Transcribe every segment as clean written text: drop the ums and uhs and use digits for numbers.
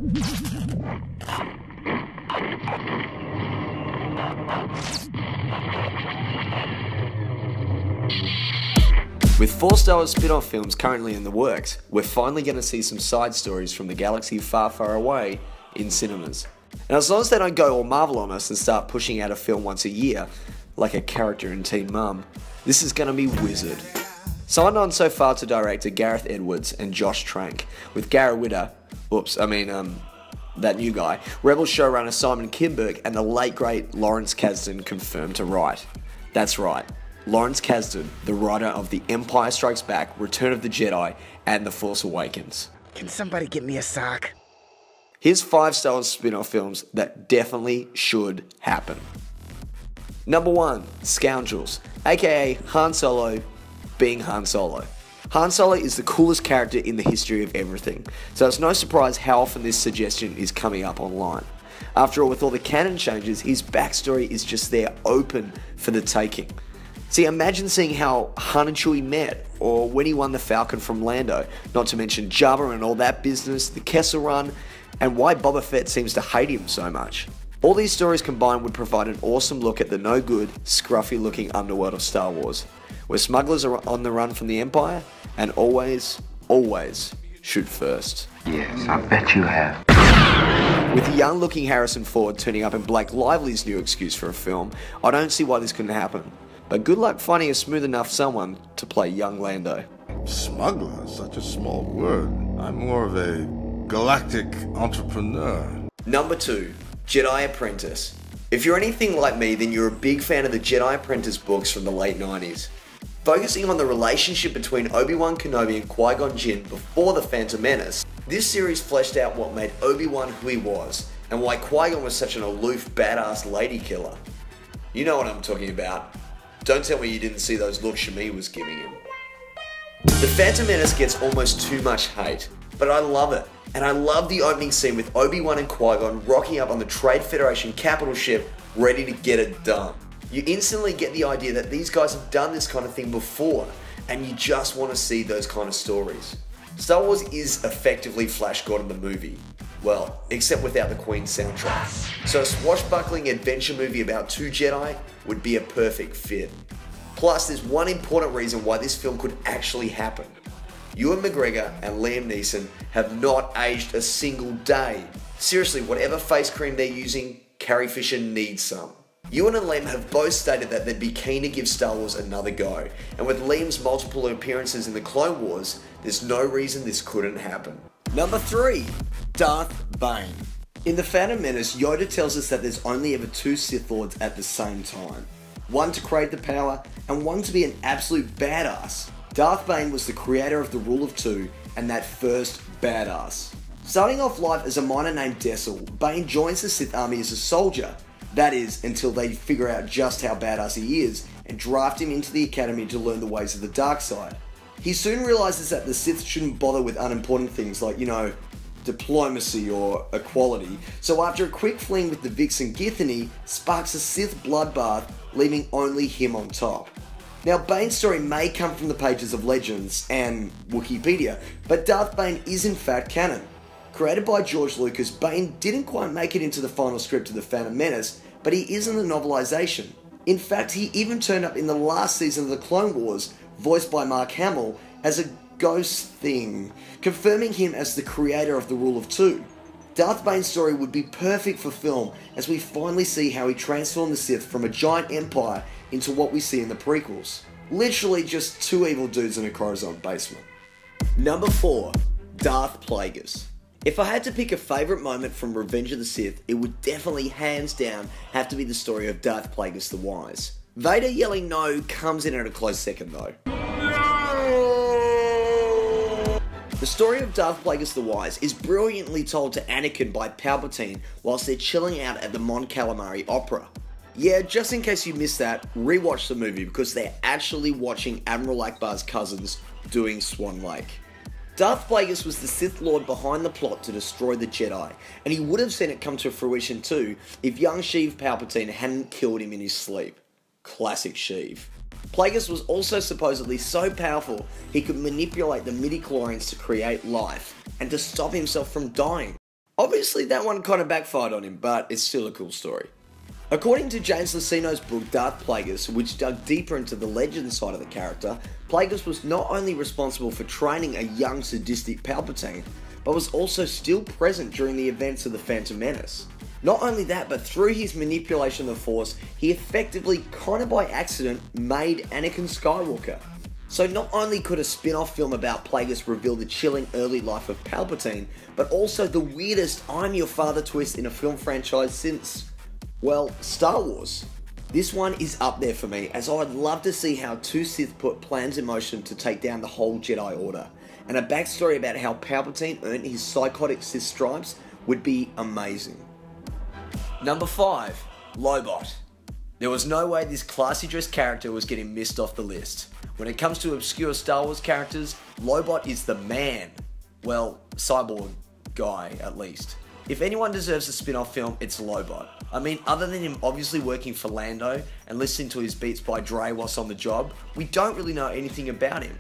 With 4 Star Wars spin-off films currently in the works, we're finally going to see some side stories from the galaxy far, far away in cinemas. And as long as they don't go all Marvel on us and start pushing out a film once a year, like a character in Teen Mum, this is going to be wizard. Signed on so far to direct are Gareth Edwards and Josh Trank, with Garrett Witter, that new guy, Rebels showrunner Simon Kinberg and the late great Lawrence Kasdan confirmed to write. That's right, Lawrence Kasdan, the writer of The Empire Strikes Back, Return of the Jedi, and The Force Awakens. Can somebody get me a sock? Here's 5 Star Wars spin-off films that definitely should happen. Number 1, Scoundrels, aka Han Solo being Han Solo. Han Solo is the coolest character in the history of everything, so it's no surprise how often this suggestion is coming up online. After all, with all the canon changes, his backstory is just there open for the taking. See, imagine seeing how Han and Chewie met, or when he won the Falcon from Lando, not to mention Jabba and all that business, the Kessel Run, and why Boba Fett seems to hate him so much. All these stories combined would provide an awesome look at the no-good, scruffy-looking underworld of Star Wars, where smugglers are on the run from the Empire, and always, always shoot first. Yes, I bet you have. With the young-looking Harrison Ford turning up in Blake Lively's new excuse for a film, I don't see why this couldn't happen. But good luck finding a smooth enough someone to play young Lando. Smuggler is such a small word. I'm more of a galactic entrepreneur. Number 2, Jedi Apprentice. If you're anything like me, then you're a big fan of the Jedi Apprentice books from the late 90s. Focusing on the relationship between Obi-Wan Kenobi and Qui-Gon Jinn before The Phantom Menace, this series fleshed out what made Obi-Wan who he was, and why Qui-Gon was such an aloof, badass lady killer. You know what I'm talking about. Don't tell me you didn't see those looks Shmi was giving him. The Phantom Menace gets almost too much hate, but I love it. And I love the opening scene with Obi-Wan and Qui-Gon rocking up on the Trade Federation capital ship, ready to get it done. You instantly get the idea that these guys have done this kind of thing before, and you just want to see those kind of stories. Star Wars is effectively Flash Gordon the movie. Well, except without the Queen's soundtrack. So a swashbuckling adventure movie about 2 Jedi would be a perfect fit. Plus, there's one important reason why this film could actually happen. Ewan McGregor and Liam Neeson have not aged a single day. Seriously, whatever face cream they're using, Carrie Fisher needs some. Ewan and Liam have both stated that they'd be keen to give Star Wars another go, and with Liam's multiple appearances in the Clone Wars, there's no reason this couldn't happen. Number 3, Darth Bane. In The Phantom Menace, Yoda tells us that there's only ever 2 Sith Lords at the same time. One to create the power, and one to be an absolute badass. Darth Bane was the creator of the Rule of 2, and that first badass. Starting off life as a miner named Dessel, Bane joins the Sith army as a soldier. That is, until they figure out just how badass he is, and draft him into the academy to learn the ways of the dark side. He soon realizes that the Sith shouldn't bother with unimportant things like, diplomacy or equality, so after a quick fling with the Vixen Githany, sparks a Sith bloodbath, leaving only him on top. Now, Bane's story may come from the pages of Legends and Wikipedia, but Darth Bane is in fact canon. Created by George Lucas, Bane didn't quite make it into the final script of The Phantom Menace, but he is in the novelization. In fact, he even turned up in the last season of the Clone Wars, voiced by Mark Hamill, as a ghost thing, confirming him as the creator of the Rule of 2. Darth Bane's story would be perfect for film, as we finally see how he transformed the Sith from a giant empire into what we see in the prequels. Literally just 2 evil dudes in a Coruscant basement. Number 4, Darth Plagueis. If I had to pick a favourite moment from Revenge of the Sith, it would definitely, hands down, have to be the story of Darth Plagueis the Wise. Vader yelling no comes in at a close second though. The story of Darth Plagueis the Wise is brilliantly told to Anakin by Palpatine whilst they're chilling out at the Mon Calamari Opera. Yeah, just in case you missed that, rewatch the movie because they're actually watching Admiral Akbar's cousins doing Swan Lake. Darth Plagueis was the Sith Lord behind the plot to destroy the Jedi, and he would have seen it come to fruition too if young Sheev Palpatine hadn't killed him in his sleep. Classic Sheev. Plagueis was also supposedly so powerful he could manipulate the midi-chlorians to create life, and to stop himself from dying. Obviously that one kind of backfired on him, but it's still a cool story. According to James Luceno's book Darth Plagueis, which dug deeper into the legend side of the character, Plagueis was not only responsible for training a young sadistic Palpatine, but was also still present during the events of the Phantom Menace. Not only that, but through his manipulation of the Force, he effectively, kind of by accident, made Anakin Skywalker. So not only could a spin-off film about Plagueis reveal the chilling early life of Palpatine, but also the weirdest I'm your father twist in a film franchise since, well, Star Wars. This one is up there for me, as I'd love to see how two Sith put plans in motion to take down the whole Jedi Order, and a backstory about how Palpatine earned his psychotic Sith stripes would be amazing. Number 5. Lobot. There was no way this classy dressed character was getting missed off the list. When it comes to obscure Star Wars characters, Lobot is the man. Well, cyborg guy at least. If anyone deserves a spin-off film, it's Lobot. I mean, other than him obviously working for Lando and listening to his beats by Dre whilst on the job, we don't really know anything about him.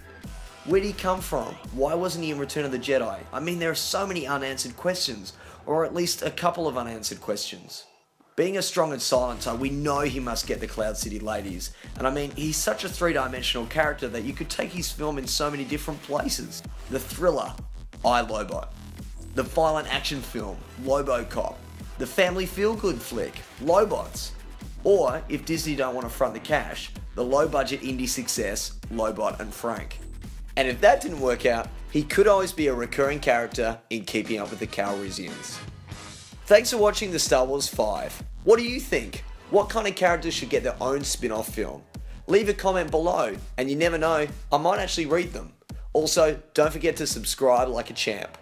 Where did he come from? Why wasn't he in Return of the Jedi? I mean, there are so many unanswered questions, or at least a couple of unanswered questions. Being a strong and silencer, we know he must get the Cloud City ladies, and I mean, he's such a three-dimensional character that you could take his film in so many different places. The thriller, I, Lobot. The violent action film, Lobocop. The family feel-good flick, Lobots. Or, if Disney don't want to front the cash, the low-budget indie success, Lobot and Frank. And if that didn't work out, he could always be a recurring character in Keeping Up with the Calrissians. Thanks for watching the Star Wars 5. What do you think? What kind of characters should get their own spin-off film? Leave a comment below, and you never know, I might actually read them. Also, don't forget to subscribe like a champ.